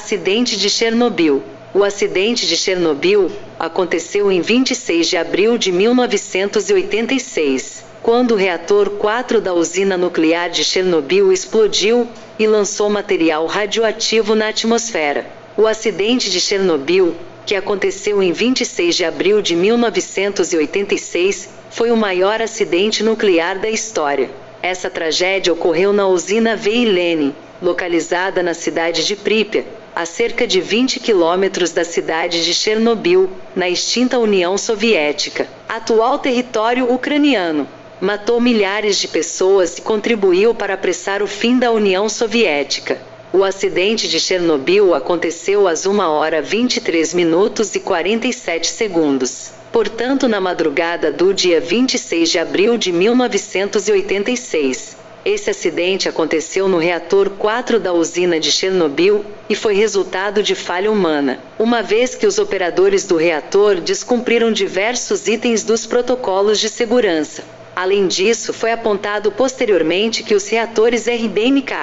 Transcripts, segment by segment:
Acidente de Chernobyl. O acidente de Chernobyl aconteceu em 26 de abril de 1986, quando o reator 4 da usina nuclear de Chernobyl explodiu e lançou material radioativo na atmosfera. O acidente de Chernobyl, que aconteceu em 26 de abril de 1986, foi o maior acidente nuclear da história. Essa tragédia ocorreu na usina Veilene, localizada na cidade de Pripyat, a cerca de 20 quilômetros da cidade de Chernobyl, na extinta União Soviética, atual território ucraniano. Matou milhares de pessoas e contribuiu para apressar o fim da União Soviética. O acidente de Chernobyl aconteceu às 1h23 e 47 segundos. Portanto, na madrugada do dia 26 de abril de 1986. Esse acidente aconteceu no reator 4 da usina de Chernobyl e foi resultado de falha humana, uma vez que os operadores do reator descumpriram diversos itens dos protocolos de segurança. Além disso, foi apontado posteriormente que os reatores RBMK,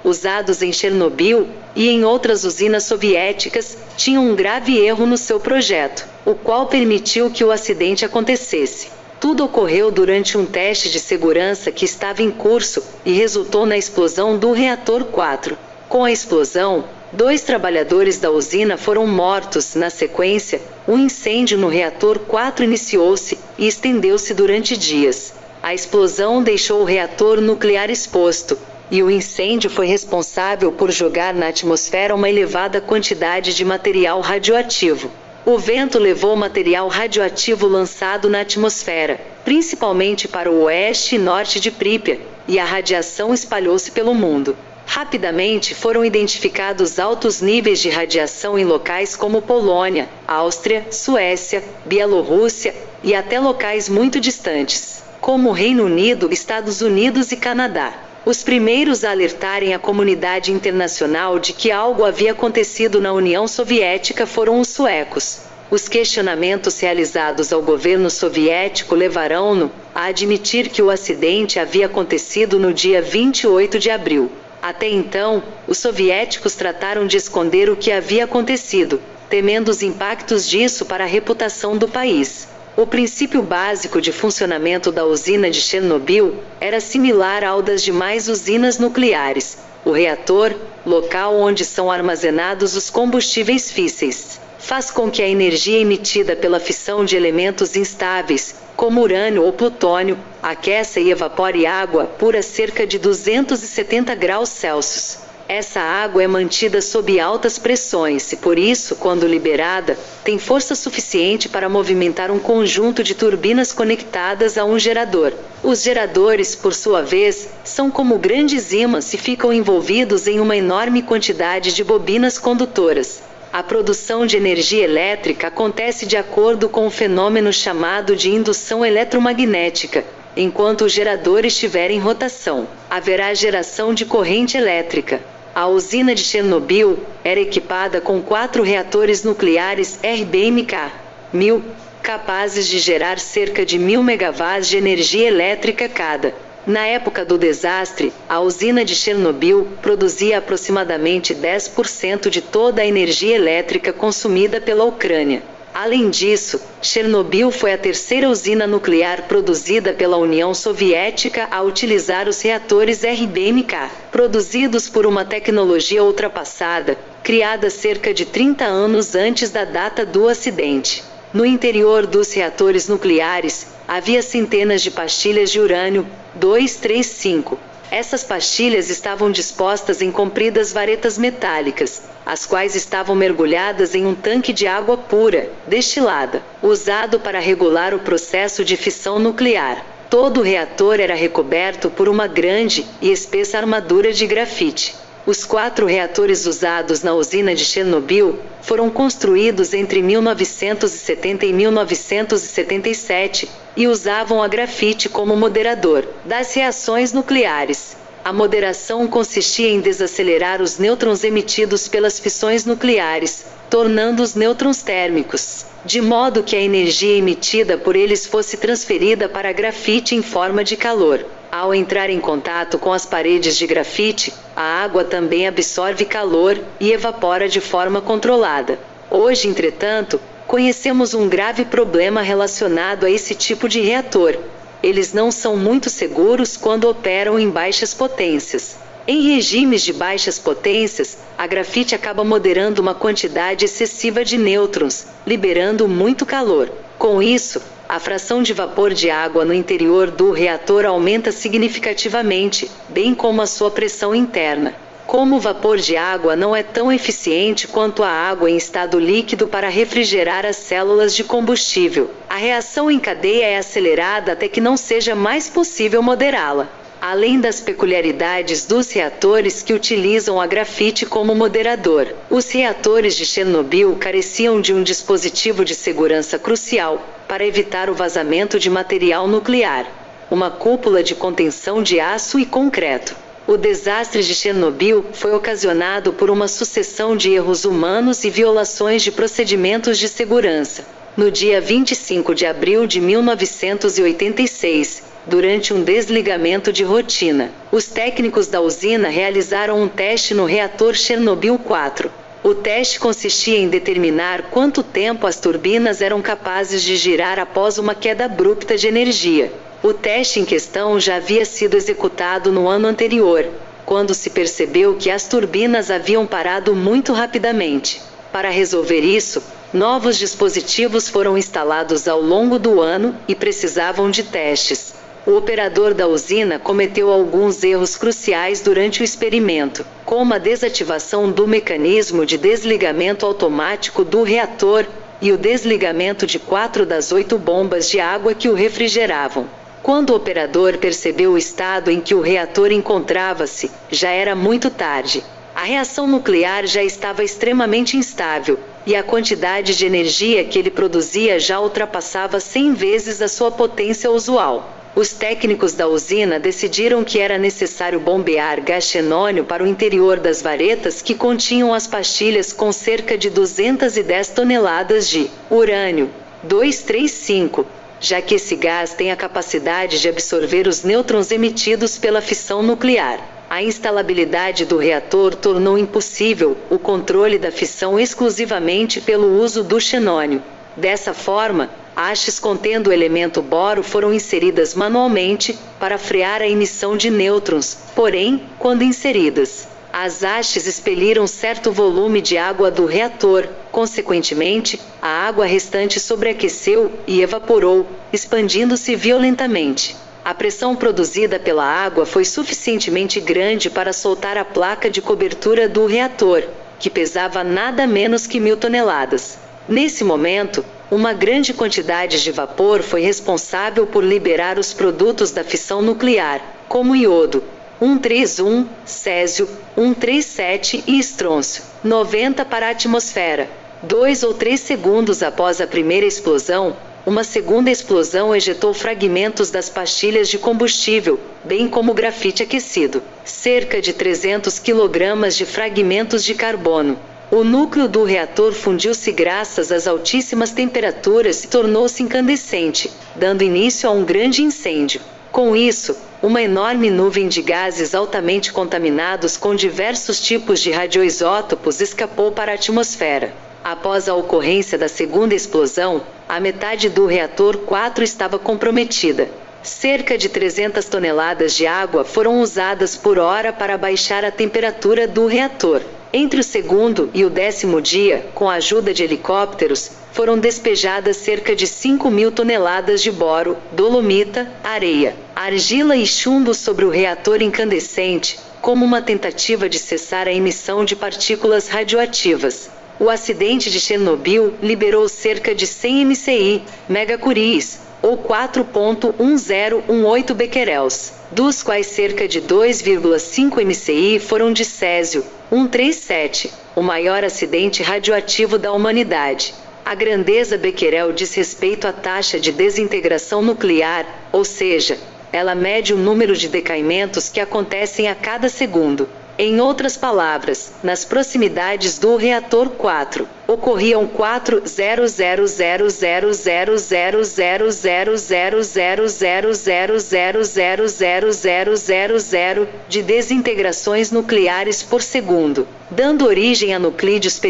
usados em Chernobyl e em outras usinas soviéticas, tinham um grave erro no seu projeto, o qual permitiu que o acidente acontecesse. Tudo ocorreu durante um teste de segurança que estava em curso e resultou na explosão do reator 4. Com a explosão, 2 trabalhadores da usina foram mortos. Na sequência, um incêndio no reator 4 iniciou-se e estendeu-se durante dias. A explosão deixou o reator nuclear exposto, e o incêndio foi responsável por jogar na atmosfera uma elevada quantidade de material radioativo. O vento levou material radioativo lançado na atmosfera, principalmente para o oeste e norte de Pripyat, e a radiação espalhou-se pelo mundo. Rapidamente foram identificados altos níveis de radiação em locais como Polônia, Áustria, Suécia, Bielorrússia e até locais muito distantes, como o Reino Unido, Estados Unidos e Canadá. Os primeiros a alertarem a comunidade internacional de que algo havia acontecido na União Soviética foram os suecos. Os questionamentos realizados ao governo soviético levaram-no a admitir que o acidente havia acontecido no dia 28 de abril. Até então, os soviéticos trataram de esconder o que havia acontecido, temendo os impactos disso para a reputação do país. O princípio básico de funcionamento da usina de Chernobyl era similar ao das demais usinas nucleares. O reator, local onde são armazenados os combustíveis físseis, faz com que a energia emitida pela fissão de elementos instáveis, como urânio ou plutônio, aqueça e evapore água pura a cerca de 270 graus Celsius. Essa água é mantida sob altas pressões e, por isso, quando liberada, tem força suficiente para movimentar um conjunto de turbinas conectadas a um gerador. Os geradores, por sua vez, são como grandes ímãs e ficam envolvidos em uma enorme quantidade de bobinas condutoras. A produção de energia elétrica acontece de acordo com um fenômeno chamado de indução eletromagnética. Enquanto o gerador estiver em rotação, haverá geração de corrente elétrica. A usina de Chernobyl era equipada com 4 reatores nucleares RBMK-1000, capazes de gerar cerca de 1000 megawatts de energia elétrica cada. Na época do desastre, a usina de Chernobyl produzia aproximadamente 10% de toda a energia elétrica consumida pela Ucrânia. Além disso, Chernobyl foi a terceira usina nuclear produzida pela União Soviética a utilizar os reatores RBMK, produzidos por uma tecnologia ultrapassada, criada cerca de 30 anos antes da data do acidente. No interior dos reatores nucleares, havia centenas de pastilhas de urânio 235. Essas pastilhas estavam dispostas em compridas varetas metálicas, as quais estavam mergulhadas em um tanque de água pura, destilada, usado para regular o processo de fissão nuclear. Todo o reator era recoberto por uma grande e espessa armadura de grafite. Os 4 reatores usados na usina de Chernobyl foram construídos entre 1970 e 1977 e usavam a grafite como moderador das reações nucleares. A moderação consistia em desacelerar os nêutrons emitidos pelas fissões nucleares, tornando os nêutrons térmicos, de modo que a energia emitida por eles fosse transferida para a grafite em forma de calor. Ao entrar em contato com as paredes de grafite, a água também absorve calor e evapora de forma controlada. Hoje, entretanto, conhecemos um grave problema relacionado a esse tipo de reator. Eles não são muito seguros quando operam em baixas potências. Em regimes de baixas potências, a grafite acaba moderando uma quantidade excessiva de nêutrons, liberando muito calor. Com isso, a fração de vapor de água no interior do reator aumenta significativamente, bem como a sua pressão interna. Como o vapor de água não é tão eficiente quanto a água em estado líquido para refrigerar as células de combustível, a reação em cadeia é acelerada até que não seja mais possível moderá-la. Além das peculiaridades dos reatores que utilizam a grafite como moderador, os reatores de Chernobyl careciam de um dispositivo de segurança crucial para evitar o vazamento de material nuclear: uma cúpula de contenção de aço e concreto. O desastre de Chernobyl foi ocasionado por uma sucessão de erros humanos e violações de procedimentos de segurança. No dia 25 de abril de 1986, durante um desligamento de rotina, os técnicos da usina realizaram um teste no reator Chernobyl 4. O teste consistia em determinar quanto tempo as turbinas eram capazes de girar após uma queda abrupta de energia. O teste em questão já havia sido executado no ano anterior, quando se percebeu que as turbinas haviam parado muito rapidamente. Para resolver isso, novos dispositivos foram instalados ao longo do ano e precisavam de testes. O operador da usina cometeu alguns erros cruciais durante o experimento, como a desativação do mecanismo de desligamento automático do reator e o desligamento de 4 das 8 bombas de água que o refrigeravam. Quando o operador percebeu o estado em que o reator encontrava-se, já era muito tarde. A reação nuclear já estava extremamente instável, e a quantidade de energia que ele produzia já ultrapassava 100 vezes a sua potência usual. Os técnicos da usina decidiram que era necessário bombear gás xenônio para o interior das varetas que continham as pastilhas com cerca de 210 toneladas de urânio 235. Já que esse gás tem a capacidade de absorver os nêutrons emitidos pela fissão nuclear. A instalabilidade do reator tornou impossível o controle da fissão exclusivamente pelo uso do xenônio. Dessa forma, hastes contendo o elemento boro foram inseridas manualmente para frear a emissão de nêutrons, porém, quando inseridas, as hastes expeliram certo volume de água do reator. Consequentemente, a água restante sobreaqueceu e evaporou, expandindo-se violentamente. A pressão produzida pela água foi suficientemente grande para soltar a placa de cobertura do reator, que pesava nada menos que 1000 toneladas. Nesse momento, uma grande quantidade de vapor foi responsável por liberar os produtos da fissão nuclear, como iodo 131, césio 137 e estrôncio 90 para a atmosfera. 2 ou 3 segundos após a primeira explosão, uma segunda explosão ejetou fragmentos das pastilhas de combustível, bem como grafite aquecido. Cerca de 300 kg de fragmentos de carbono. O núcleo do reator fundiu-se graças às altíssimas temperaturas e tornou-se incandescente, dando início a um grande incêndio. Com isso, uma enorme nuvem de gases altamente contaminados com diversos tipos de radioisótopos escapou para a atmosfera. Após a ocorrência da segunda explosão, a metade do reator 4 estava comprometida. Cerca de 300 toneladas de água foram usadas por hora para baixar a temperatura do reator. Entre o segundo e o 10º dia, com a ajuda de helicópteros, foram despejadas cerca de 5.000 toneladas de boro, dolomita, areia, argila e chumbo sobre o reator incandescente, como uma tentativa de cessar a emissão de partículas radioativas. O acidente de Chernobyl liberou cerca de 100 MCI, megacuries, ou 4,1018 becquerels, dos quais cerca de 2,5 MCI foram de césio 137, o maior acidente radioativo da humanidade. A grandeza becquerel diz respeito à taxa de desintegração nuclear, ou seja, Ela mede o número de decaimentos que acontecem a cada segundo. Em outras palavras, nas proximidades do reator 4, ocorriam 4,00000000000000000 de desintegrações nucleares por segundo, dando origem a nuclídeos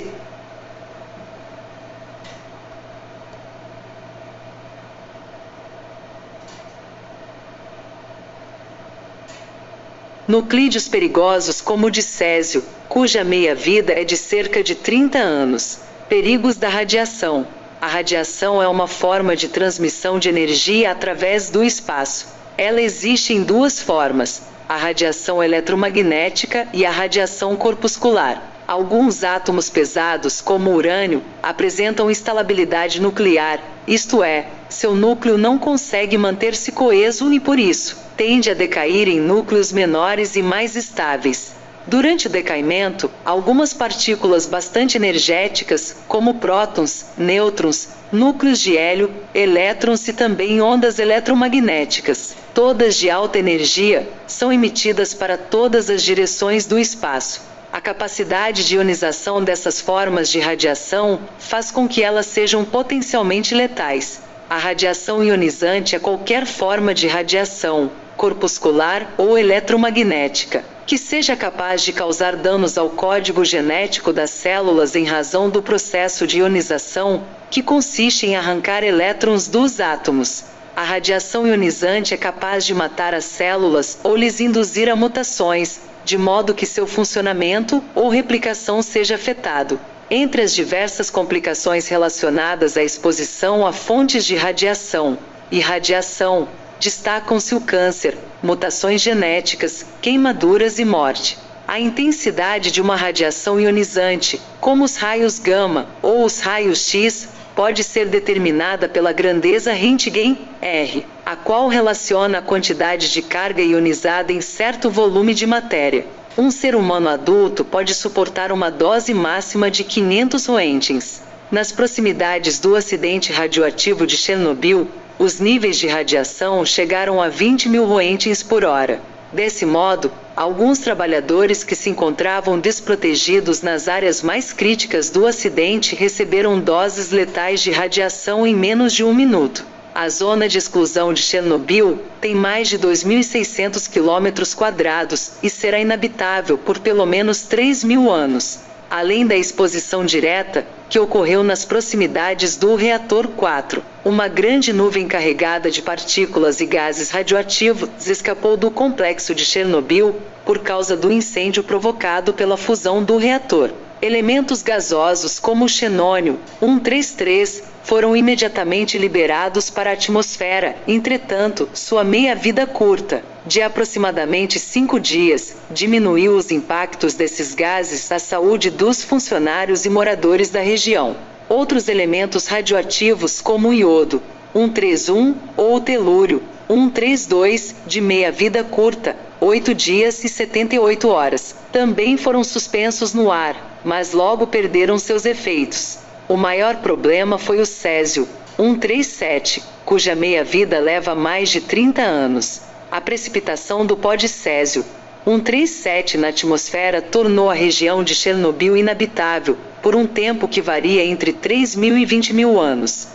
Nuclídeos perigosos como o de césio, cuja meia-vida é de cerca de 30 anos. Perigos da radiação. A radiação é uma forma de transmissão de energia através do espaço. Ela existe em duas formas: a radiação eletromagnética e a radiação corpuscular. Alguns átomos pesados, como o urânio, apresentam instalabilidade nuclear, isto é, seu núcleo não consegue manter-se coeso e, por isso, tende a decair em núcleos menores e mais estáveis. Durante o decaimento, algumas partículas bastante energéticas, como prótons, nêutrons, núcleos de hélio, elétrons e também ondas eletromagnéticas, todas de alta energia, são emitidas para todas as direções do espaço. A capacidade de ionização dessas formas de radiação faz com que elas sejam potencialmente letais. A radiação ionizante é qualquer forma de radiação, corpuscular ou eletromagnética, que seja capaz de causar danos ao código genético das células em razão do processo de ionização, que consiste em arrancar elétrons dos átomos. A radiação ionizante é capaz de matar as células ou lhes induzir a mutações, de modo que seu funcionamento ou replicação seja afetado. Entre as diversas complicações relacionadas à exposição a fontes de radiação e radiação, destacam-se o câncer, mutações genéticas, queimaduras e morte. A intensidade de uma radiação ionizante, como os raios gama ou os raios X, pode ser determinada pela grandeza Röntgen, R, a qual relaciona a quantidade de carga ionizada em certo volume de matéria. Um ser humano adulto pode suportar uma dose máxima de 500 röntgens. Nas proximidades do acidente radioativo de Chernobyl, os níveis de radiação chegaram a 20.000 röntgens por hora. Desse modo, alguns trabalhadores que se encontravam desprotegidos nas áreas mais críticas do acidente receberam doses letais de radiação em menos de 1 minuto. A zona de exclusão de Chernobyl tem mais de 2.600 km² e será inabitável por pelo menos 3.000 anos. Além da exposição direta, que ocorreu nas proximidades do reator 4, uma grande nuvem carregada de partículas e gases radioativos escapou do complexo de Chernobyl por causa do incêndio provocado pela fusão do reator. Elementos gasosos como o xenônio 133 foram imediatamente liberados para a atmosfera, entretanto, sua meia-vida curta, de aproximadamente 5 dias, diminuiu os impactos desses gases à saúde dos funcionários e moradores da região. Outros elementos radioativos como o iodo 131 ou o telúrio 132, de meia-vida curta, 8 dias e 78 horas, também foram suspensos no ar, mas logo perderam seus efeitos. O maior problema foi o césio 137, cuja meia-vida leva mais de 30 anos. A precipitação do pó de césio 137 na atmosfera tornou a região de Chernobyl inabitável, por um tempo que varia entre 3.000 e 20.000 anos.